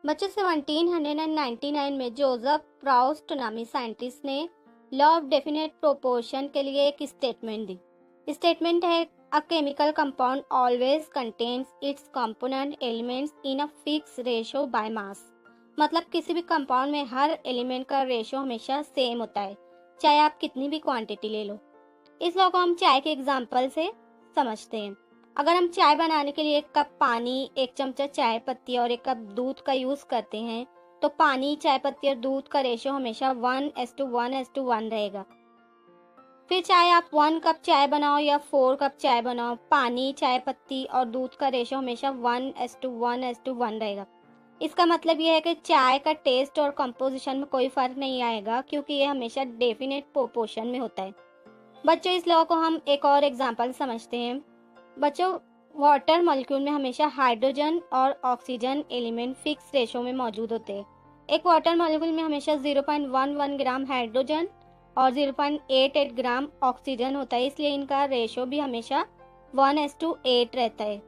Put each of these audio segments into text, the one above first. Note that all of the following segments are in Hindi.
बच्चों 1799 में जोसेफ प्राउस्ट नामी साइंटिस्ट ने लॉ ऑफ डेफिनेट प्रोपोर्शन के लिए एक स्टेटमेंट दी। स्टेटमेंट है a chemical compound always contains it's component elements in a fix ratio by mass. मतलब किसी भी कंपाउंड में हर एलिमेंट का रेशो हमेशा सेम होता है, चाहे आप कितनी भी क्वांटिटी ले लो। इस लॉ को हम चाय के एग्जाम्पल से समझते हैं। अगर हम चाय बनाने के लिए 1 कप पानी, 1 चमचा चाय पत्ती और 1 कप दूध का यूज करते हैं, तो पानी, चाय पत्ती और दूध का रेशो हमेशा 1:1:1 रहेगा। फिर चाहे आप 1 कप चाय बनाओ या 4 कप चाय बनाओ, पानी, चाय पत्ती और दूध का रेशो हमेशा 1:1:1 रहेगा। इसका मतलब यह है कि चाय का टेस्ट और कंपोजिशन में कोई फर्क नहीं आएगा, क्योंकि यह हमेशा डेफिनेट प्रोपोर्शन में होता है। बच्चों, इस लॉ को हम एक और एग्जांपल समझते हैं। बच्चों, वाटर मॉलिक्यूल में हमेशा हाइड्रोजन और ऑक्सीजन एलिमेंट फिक्स रेशो में मौजूद होते हैं। एक वाटर मॉलिक्यूल में हमेशा 0.11 ग्राम हाइड्रोजन और 0.88 ग्राम ऑक्सीजन होता है, इसलिए इनका रेशो भी हमेशा 1:8 रहता है।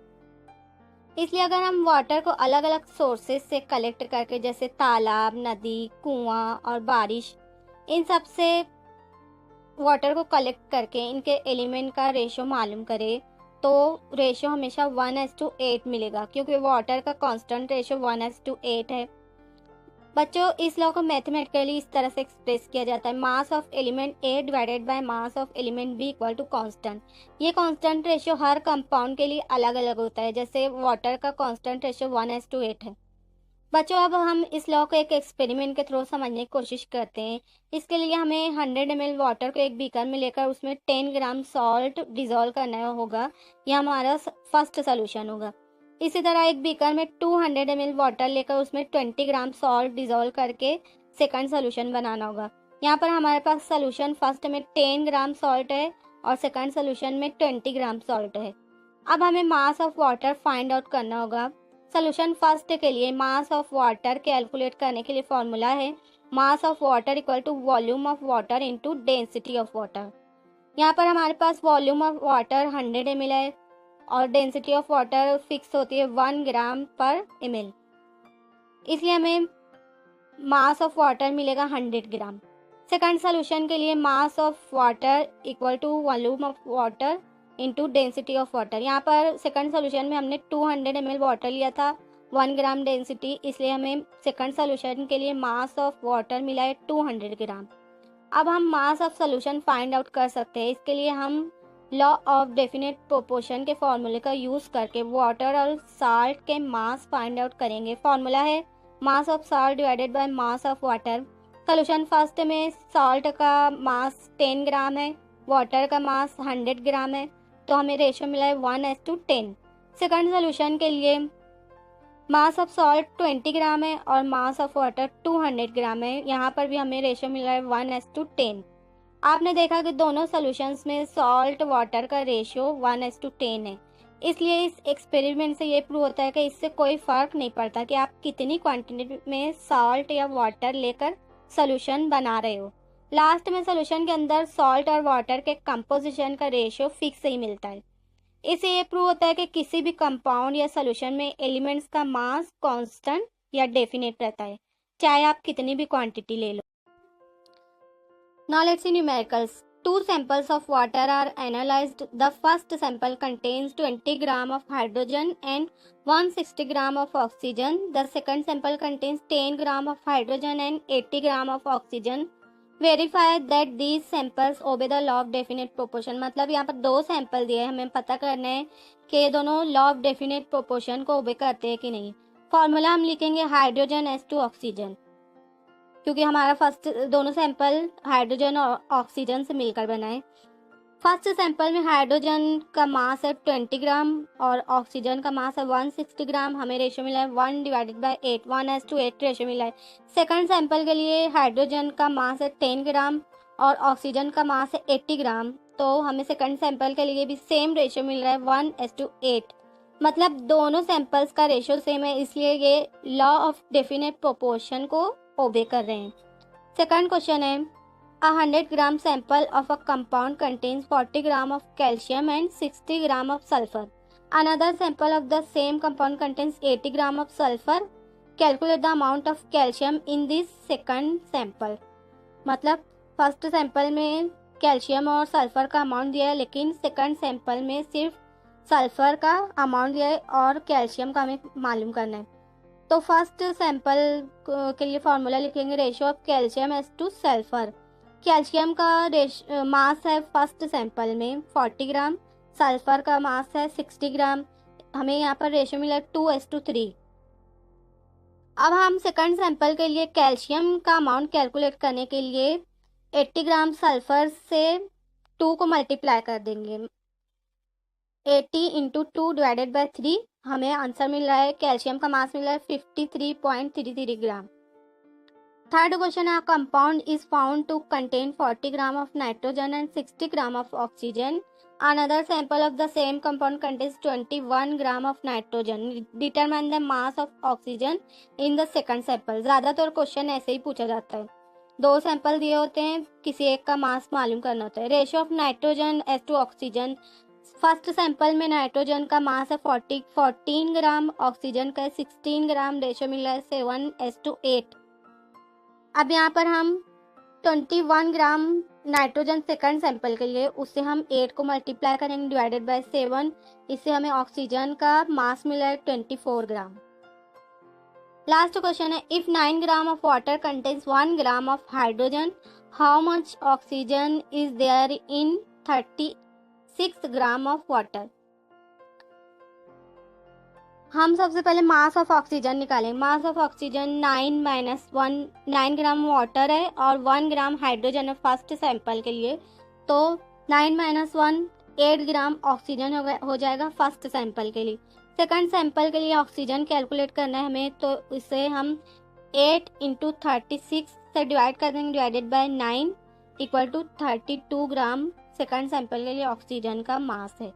इसलिए अगर हम वाटर को अलग अलग सोर्सेज से कलेक्ट करके, जैसे तालाब, नदी, कुआं और बारिश, इन सब से वाटर को कलेक्ट करके इनके एलिमेंट का रेशो मालूम करें, तो रेशो हमेशा 1:8 मिलेगा, क्योंकि वाटर का कांस्टेंट रेशो 1:8 है। बच्चों, इस लॉ को मैथमेटिकली इस तरह से एक्सप्रेस किया जाता है, mass of element A divided by mass of element B equal to constant. ये कांस्टेंट रेशो हर कंपाउंड के लिए अलग अलग होता है, जैसे वाटर का कांस्टेंट रेशो 1:8 है। बच्चों, अब हम इस लॉ को एक एक्सपेरिमेंट के थ्रू समझने की कोशिश करते हैं। इसके लिए हमें 100 ml वाटर को एक बीकर में लेकर उसमें 10 ग्राम सॉल्ट डिजोल्व करना होगा। यह हमारा फर्स्ट सोल्यूशन होगा। इसी तरह एक बीकर में 200 ml वाटर लेकर उसमें 20 ग्राम सॉल्ट डिजोल्व करके सेकंड सोल्यूशन बनाना होगा। यहाँ पर हमारे पास सोल्यूशन फर्स्ट में 10 ग्राम सॉल्ट है और सेकंड सोल्यूशन में 20 ग्राम सॉल्ट है। अब हमें मास ऑफ वाटर फाइंड आउट करना होगा। सोल्यूशन फर्स्ट के लिए मास ऑफ वाटर कैलकुलेट करने के लिए फॉर्मूला है mass of water equal to volume of water into density of water. यहाँ पर हमारे पास वॉल्यूम ऑफ वाटर 100 ml है और डेंसिटी ऑफ वाटर फिक्स होती है 1 ग्राम पर ml, इसलिए हमें मास ऑफ वाटर मिलेगा 100 ग्राम। सेकंड सोल्यूशन के लिए mass of water equal to volume of water into density of water. यहाँ पर सेकंड सोल्यूशन में हमने 200 ml वाटर लिया था, 1 ग्राम डेंसिटी, इसलिए हमें सेकंड सोल्यूशन के लिए मास ऑफ वाटर मिला है 200 ग्राम। अब हम mass of solution find out कर सकते हैं। इसके लिए हम लॉ ऑफ डेफिनेट प्रोपोर्शन के फॉर्मूले का यूज़ करके वाटर और साल्ट के मास फाइंड आउट करेंगे। फॉर्मूला है mass of salt divided by mass of water. Solution first में सॉल्ट का मास 10 ग्राम है, वाटर का मास 100 ग्राम है, तो हमें रेशो मिला है 1:10। सेकंड सोल्यूशन के लिए मास ऑफ सॉल्ट 20 ग्राम है और मास ऑफ वाटर 200 ग्राम है, यहाँ पर भी हमें रेशो मिला है 1:10। आपने देखा कि दोनों सोल्यूशंस में सॉल्ट वाटर का रेशो 1:10 है। इसलिए इस एक्सपेरिमेंट से ये प्रूव होता है कि इससे कोई फ़र्क नहीं पड़ता कि आप कितनी क्वांटिटी में सॉल्ट या वाटर लेकर सोल्यूशन बना रहे हो। लास्ट में सोल्यूशन के अंदर सॉल्ट और वाटर के कंपोजिशन का रेशियो फिक्स ही मिलता है। इससे ये प्रूव होता है कि किसी भी कंपाउंड या सोल्यूशन में एलिमेंट्स का मास कांस्टेंट या डेफिनेट रहता है, चाहे आप कितनी भी क्वांटिटी ले लो। Now let's see numericals. 2 samples of water are analyzed. The first sample contains 20 gram of hydrogen and 160 gram of oxygen. The second sample contains 10 gram of hydrogen and 80 gram of oxygen. Verify that these samples obey the law of definite proportion. मतलब यहाँ पर 2 सैंपल दिए हैं, हमें पता करना है कि ये दोनों लॉ ऑफ डेफिनेट प्रोपोर्शन को ओबे करते हैं कि नहीं। फॉर्मूला हम लिखेंगे हाइड्रोजन S2 ऑक्सीजन, क्योंकि हमारा फर्स्ट दोनों सैंपल हाइड्रोजन और ऑक्सीजन से मिलकर बना है। फर्स्ट सैंपल में हाइड्रोजन का मास है 20 ग्राम और ऑक्सीजन का मास है 160 ग्राम। हमें रेशो मिला है 1/8, 1:8 रेशो मिला है। सेकंड सैंपल के लिए हाइड्रोजन का मास है 10 ग्राम और ऑक्सीजन का मास है 80 ग्राम, तो हमें सेकंड सैंपल के लिए भी सेम रेशो मिल रहा है 1:8। मतलब दोनों सैंपल्स का रेशो सेम है, इसलिए ये लॉ ऑफ डेफिनेट प्रोपोर्शन को ओबे कर रहे हैं। सेकंड क्वेश्चन है A 100 gram sample of a compound contains 40 gram of calcium and 60 gram of sulfur. Another sample of the same compound contains 80 gram of sulfur calculate the amount of calcium in this second sample. मतलब फर्स्ट सैंपल में कैल्शियम और सल्फर का अमाउंट दिया है, लेकिन सेकंड सैंपल में सिर्फ सल्फर का अमाउंट दिया है और कैल्शियम का हमें मालूम करना है। तो फर्स्ट सैंपल के लिए फॉर्मूला लिखेंगे ratio of calcium S two sulphur. Calcium का मास है फर्स्ट सैंपल में 40 ग्राम, सल्फर का मास है 60 ग्राम। हमें यहाँ पर रेशियो मिला 2:3। अब हम सेकंड सैंपल के लिए कैल्शियम का अमाउंट कैलकुलेट करने के लिए 80 ग्राम सल्फर से 2 को मल्टीप्लाई कर देंगे। 80 इंटू 2 डिवाइडेड बाई 3, हमें आंसर मिल रहा है, कैल्शियम का मास मिल रहा है 53.33 ग्राम। थर्ड क्वेश्चन है, compound is found to contain 40 gram of nitrogen and 60 gram of oxygen. Another sample of the same compound contains 21 gram of nitrogen. Determine the mass of oxygen in the second sample. ज़्यादातर क्वेश्चन ऐसे ही पूछा जाता है, 2 सैंपल दिए होते हैं, किसी एक का मास मालूम करना होता है। Ratio of nitrogen as to oxygen, first sample में नाइट्रोजन का मास है 14 ग्राम, ऑक्सीजन का 16 ग्राम, रेशियो मिला है 7:8। अब यहाँ पर हम 21 ग्राम नाइट्रोजन सेकंड सैंपल के लिए, उससे हम 8 को मल्टीप्लाई करेंगे डिवाइडेड बाय 7, इससे हमें ऑक्सीजन का मास मिला है 24 ग्राम। लास्ट क्वेश्चन है, if 9 gram of water contains 1 gram of hydrogen, how much oxygen is there in 36 gram of water. हम सबसे पहले मास ऑफ ऑक्सीजन निकालेंगे। Mass of oxygen 9 gram water है और 1 ग्राम हाइड्रोजन है फर्स्ट सैंपल के लिए, तो 9 - 1 8 ग्राम ऑक्सीजन हो जाएगा फर्स्ट सैंपल के लिए। सेकंड सैंपल के लिए ऑक्सीजन कैलकुलेट करना है हमें, तो इसे हम 8 इंटू 36 से डिवाइड कर देंगे divided by 9 equal to 32 gram second sample के लिए ऑक्सीजन का मास है।